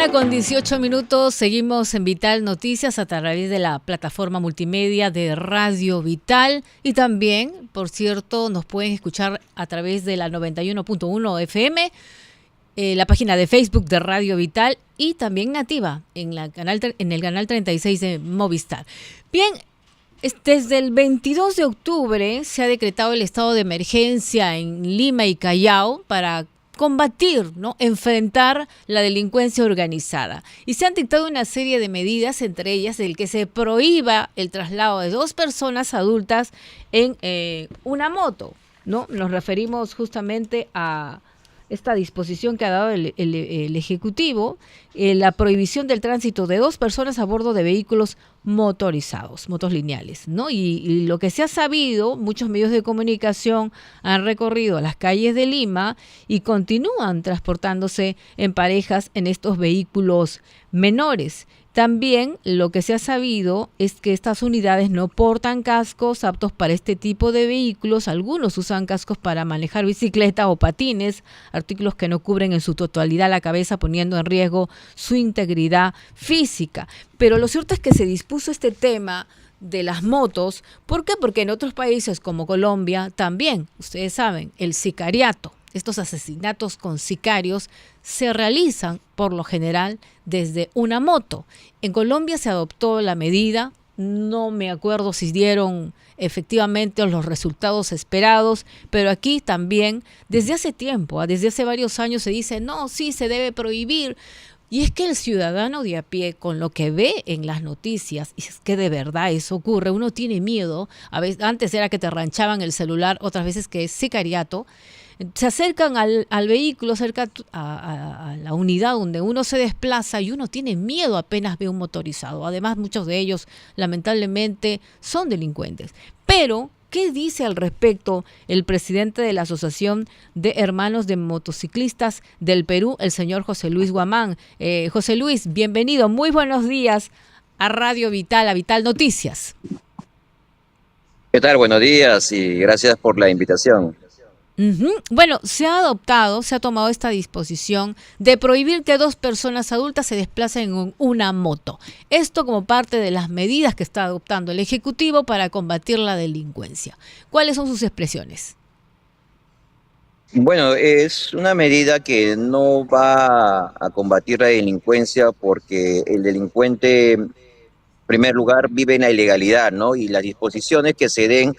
1:18, seguimos en Vital Noticias a través de la plataforma multimedia de Radio Vital y también, por cierto, nos pueden escuchar a través de la 91.1 FM, la página de Facebook de Radio Vital y también nativa en el canal 36 de Movistar. Bien, desde el 22 de octubre se ha decretado el estado de emergencia en Lima y Callao para combatir, ¿no?, enfrentar la delincuencia organizada. Y se han dictado una serie de medidas, entre ellas el que se prohíba el traslado de 2 personas adultas en una moto, ¿no? Nos referimos justamente a esta disposición que ha dado el Ejecutivo, la prohibición del tránsito de 2 personas a bordo de vehículos motorizados, motos lineales, ¿no? Y lo que se ha sabido, muchos medios de comunicación han recorrido las calles de Lima y continúan transportándose en parejas en estos vehículos menores. También lo que se ha sabido es que estas unidades no portan cascos aptos para este tipo de vehículos. Algunos usan cascos para manejar bicicleta o patines, artículos que no cubren en su totalidad la cabeza, poniendo en riesgo su integridad física. Pero lo cierto es que se dispuso este tema de las motos. ¿Por qué? Porque en otros países como Colombia también, ustedes saben, el sicariato, estos asesinatos con sicarios se realizan por lo general desde una moto. En Colombia se adoptó la medida, no me acuerdo si dieron efectivamente los resultados esperados, pero aquí también desde hace tiempo, desde hace varios años se dice, no, sí, se debe prohibir. Y es que el ciudadano de a pie, con lo que ve en las noticias, y es que de verdad eso ocurre, uno tiene miedo. A veces, antes era que te ranchaban el celular, otras veces que es sicariato. Se acercan al vehículo, cerca a la unidad donde uno se desplaza y uno tiene miedo apenas ve un motorizado. Además, muchos de ellos, lamentablemente, son delincuentes. Pero, ¿qué dice al respecto el presidente de la Asociación de Hermanos de Motociclistas del Perú, el señor José Luis Guamán? José Luis, bienvenido, muy buenos días a Radio Vital, a Vital Noticias. ¿Qué tal? Buenos días y gracias por la invitación. Bueno, se ha tomado esta disposición de prohibir que 2 personas adultas se desplacen en una moto. Esto como parte de las medidas que está adoptando el Ejecutivo para combatir la delincuencia. ¿Cuáles son sus expresiones? Bueno, es una medida que no va a combatir la delincuencia porque el delincuente, en primer lugar, vive en la ilegalidad, ¿no? Y las disposiciones que se den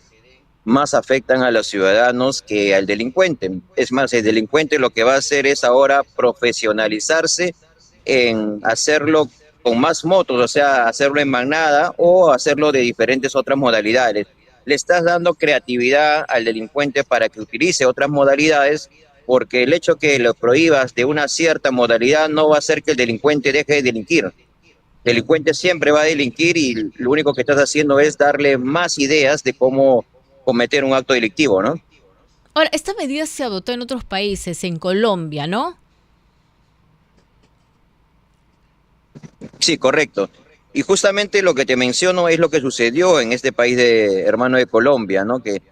más afectan a los ciudadanos que al delincuente. Es más, el delincuente lo que va a hacer es ahora profesionalizarse en hacerlo con más motos, o sea, hacerlo en manada o hacerlo de diferentes otras modalidades. Le estás dando creatividad al delincuente para que utilice otras modalidades, porque el hecho que lo prohíbas de una cierta modalidad no va a hacer que el delincuente deje de delinquir. El delincuente siempre va a delinquir y lo único que estás haciendo es darle más ideas de cómo cometer un acto delictivo, ¿no? Ahora, esta medida se adoptó en otros países, en Colombia, ¿no? Sí, correcto. Y justamente lo que te menciono es lo que sucedió en este país de hermano de Colombia, ¿no? Que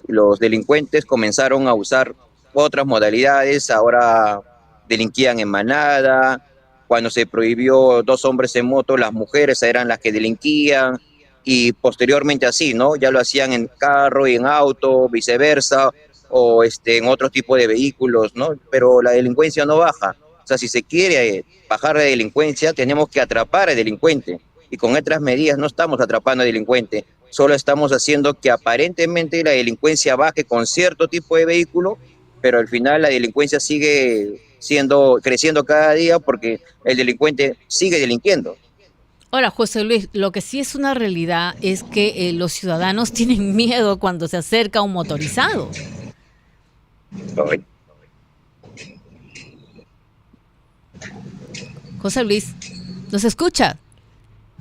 los delincuentes comenzaron a usar otras modalidades, ahora delinquían en manada. Cuando se prohibió 2 hombres en moto, las mujeres eran las que delinquían y posteriormente así, ¿no? Ya lo hacían en carro y en auto, viceversa, o en otro tipo de vehículos, ¿no? Pero la delincuencia no baja. O sea, si se quiere bajar la delincuencia, tenemos que atrapar al delincuente. Y con otras medidas no estamos atrapando al delincuente, solo estamos haciendo que aparentemente la delincuencia baje con cierto tipo de vehículo, pero al final la delincuencia sigue creciendo cada día porque el delincuente sigue delinquiendo. Ahora, José Luis, lo que sí es una realidad es que los ciudadanos tienen miedo cuando se acerca un motorizado. José Luis, ¿nos escucha?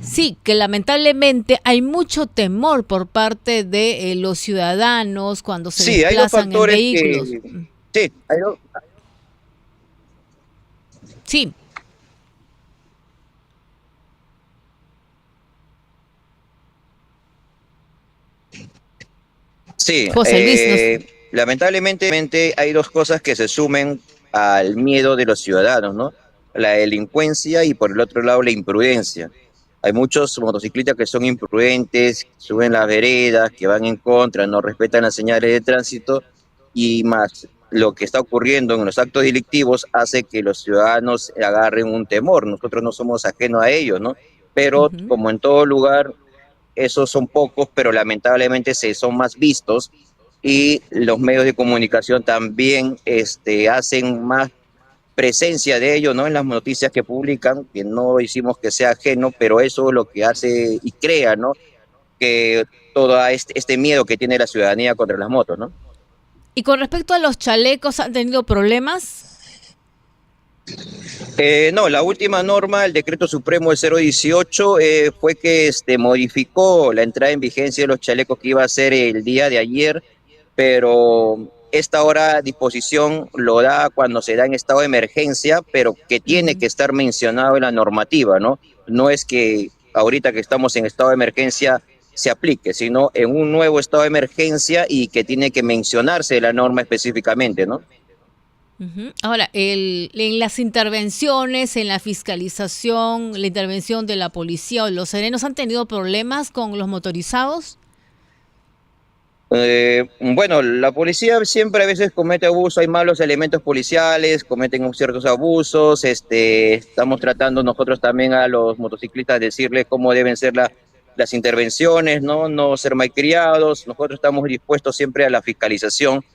Sí, que lamentablemente hay mucho temor por parte de los ciudadanos cuando se Sí, hay dos desplazan en factores vehículos. que... Sí, Sí, sí, José Luis, lamentablemente hay dos cosas que se sumen al miedo de los ciudadanos, ¿no? la delincuencia y por el otro lado la imprudencia. Hay muchos motociclistas que son imprudentes, suben las veredas, que van en contra, no respetan las señales de tránsito y más lo que está ocurriendo en los actos delictivos hace que los ciudadanos agarren un temor. Nosotros no somos ajenos a ello, ¿no? Pero Ujú. como en todo lugar, esos son pocos, pero lamentablemente se son más vistos y los medios de comunicación también hacen más presencia de ello, ¿no? En las noticias que publican, que no hicimos que sea ajeno, pero eso es lo que hace y crea, ¿no? Que todo este miedo que tiene la ciudadanía contra las motos, ¿no? Y con respecto a los chalecos, ¿han tenido problemas? No, la última norma, el decreto supremo del 018, fue que modificó la entrada en vigencia de los chalecos que iba a ser el día de ayer, pero esta hora disposición lo da cuando se da en estado de emergencia, pero que tiene Ujú. que estar mencionado en la normativa, ¿no? No es que ahorita que estamos en estado de emergencia se aplique, sino en un nuevo estado de emergencia y que tiene que mencionarse la norma específicamente, ¿no? Ujú. Ahora, en las intervenciones, en la fiscalización, la intervención de la policía o los serenos, ¿han tenido problemas con los motorizados? Bueno, la policía siempre a veces comete abuso, hay malos elementos policiales, cometen ciertos abusos, estamos tratando nosotros también a los motociclistas de decirles cómo deben ser las intervenciones, ¿no? No ser malcriados, nosotros estamos dispuestos siempre a la fiscalización,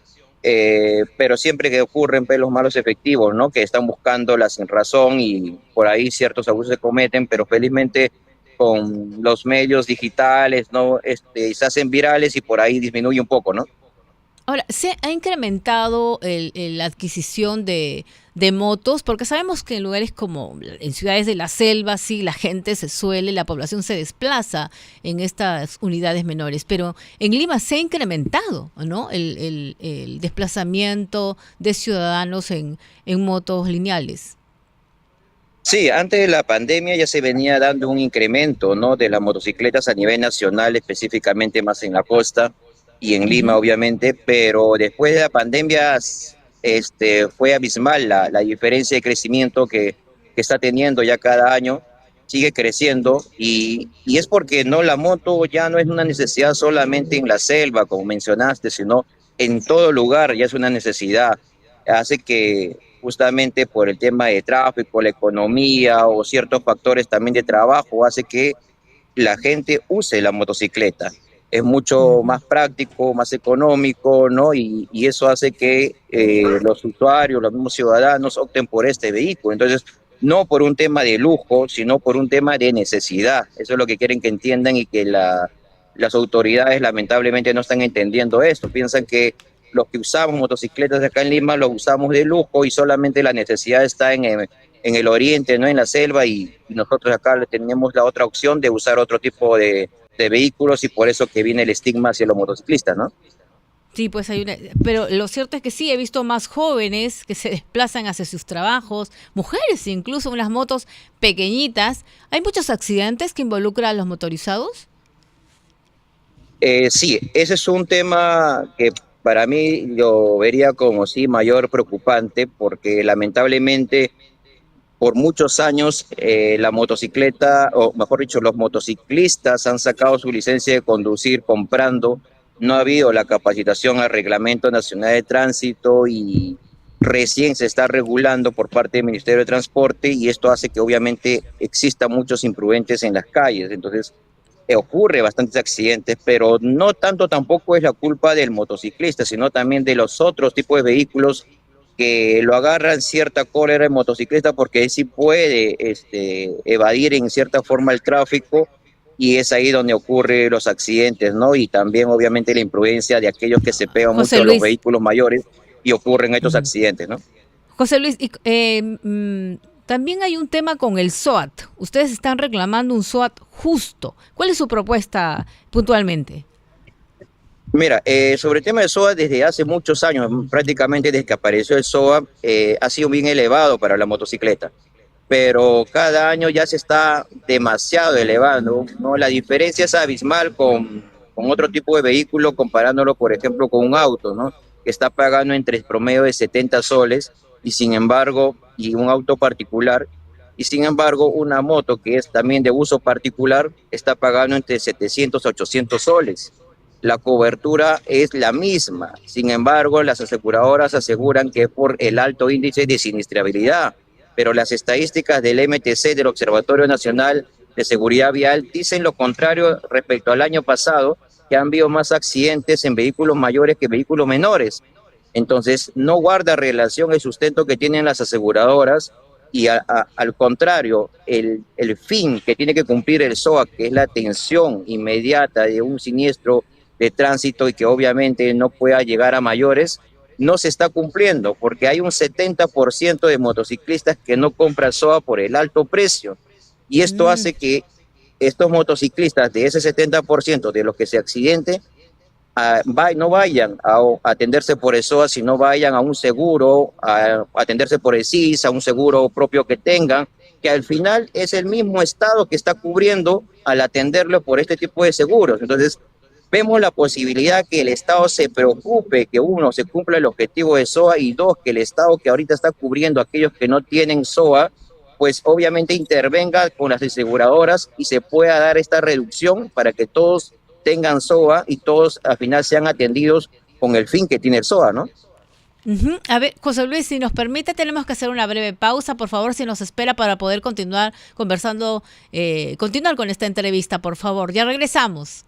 pero siempre que ocurren pues, los malos efectivos, ¿no? Que están buscando la sin razón y por ahí ciertos abusos se cometen, pero felizmente con los medios digitales, ¿no? Se hacen virales y por ahí disminuye un poco, ¿no? Ahora, ¿se ha incrementado la adquisición de motos? Porque sabemos que en lugares como en ciudades de la selva, sí, la gente se suele, la población se desplaza en estas unidades menores, pero en Lima se ha incrementado, ¿no? El desplazamiento de ciudadanos en motos lineales. Sí, antes de la pandemia ya se venía dando un incremento, ¿no? De las motocicletas a nivel nacional, específicamente más en la costa y en Lima, Ujú. obviamente, pero después de la pandemia, fue abismal la diferencia de crecimiento que está teniendo ya cada año, sigue creciendo y es porque no la moto ya no es una necesidad solamente en la selva, como mencionaste, sino en todo lugar ya es una necesidad. Hace que justamente por el tema de tráfico, la economía o ciertos factores también de trabajo, hace que la gente use la motocicleta. Es mucho Ujú. más práctico, más económico, ¿no? Y eso hace que los usuarios, los mismos ciudadanos opten por este vehículo. Entonces, no por un tema de lujo, sino por un tema de necesidad. Eso es lo que quieren que entiendan y que las autoridades lamentablemente no están entendiendo esto. Piensan que los que usamos motocicletas acá en Lima los usamos de lujo y solamente la necesidad está en el oriente, no en la selva, y nosotros acá tenemos la otra opción de usar otro tipo de vehículos y por eso que viene el estigma hacia los motociclistas, ¿no? Sí, pues hay una, pero lo cierto es que sí, he visto más jóvenes que se desplazan hacia sus trabajos, mujeres incluso, unas motos pequeñitas. ¿Hay muchos accidentes que involucran a los motorizados? Sí, ese es un tema que para mí lo vería como sí mayor preocupante porque lamentablemente por muchos años la motocicleta, o mejor dicho, los motociclistas han sacado su licencia de conducir comprando, no ha habido la capacitación al Reglamento Nacional de Tránsito y recién se está regulando por parte del Ministerio de Transporte y esto hace que obviamente existan muchos imprudentes en las calles. Entonces, ocurre bastantes accidentes, pero no tanto tampoco es la culpa del motociclista, sino también de los otros tipos de vehículos que lo agarran cierta cólera el motociclista porque sí puede evadir en cierta forma el tráfico y es ahí donde ocurren los accidentes, ¿no? Y también obviamente la imprudencia de aquellos que se pegan mucho José a los Luis. vehículos mayores y ocurren estos Ujú. accidentes, ¿no? José Luis, también hay un tema con el SOAT. Ustedes están reclamando un SOAT justo. ¿Cuál es su propuesta puntualmente? Mira, sobre el tema del SOA, desde hace muchos años, prácticamente desde que apareció el SOA, ha sido bien elevado para la motocicleta, pero cada año ya se está demasiado elevando, ¿no? La diferencia es abismal con otro tipo de vehículo, comparándolo, por ejemplo, con un auto, ¿no? Que está pagando entre el promedio de 70 soles y sin embargo y un auto particular, y sin embargo una moto que es también de uso particular está pagando entre 700 a 800 soles. La cobertura es la misma, sin embargo las aseguradoras aseguran que es por el alto índice de siniestrabilidad, pero las estadísticas del MTC, del Observatorio Nacional de Seguridad Vial, dicen lo contrario respecto al año pasado, que han habido más accidentes en vehículos mayores que vehículos menores. Entonces, no guarda relación el sustento que tienen las aseguradoras y al contrario, el fin que tiene que cumplir el SOA, que es la atención inmediata de un siniestro de tránsito y que obviamente no pueda llegar a mayores, no se está cumpliendo porque hay un 70% de motociclistas que no compran SOA por el alto precio. Y esto Mm. hace que estos motociclistas de ese 70% de los que se accidenten no vayan a atenderse por el SOA, sino vayan a un seguro, a atenderse por el SIS, a un seguro propio que tengan, que al final es el mismo Estado que está cubriendo al atenderlo por este tipo de seguros. Entonces, vemos la posibilidad que el Estado se preocupe, que uno, se cumpla el objetivo de SOA y dos, que el Estado que ahorita está cubriendo a aquellos que no tienen SOA, pues obviamente intervenga con las aseguradoras y se pueda dar esta reducción para que todos tengan SOA y todos al final sean atendidos con el fin que tiene el SOA, ¿no? Ujú. A ver, José Luis, si nos permite, tenemos que hacer una breve pausa, por favor, si nos espera para poder continuar conversando, continuar con esta entrevista, por favor. Ya regresamos.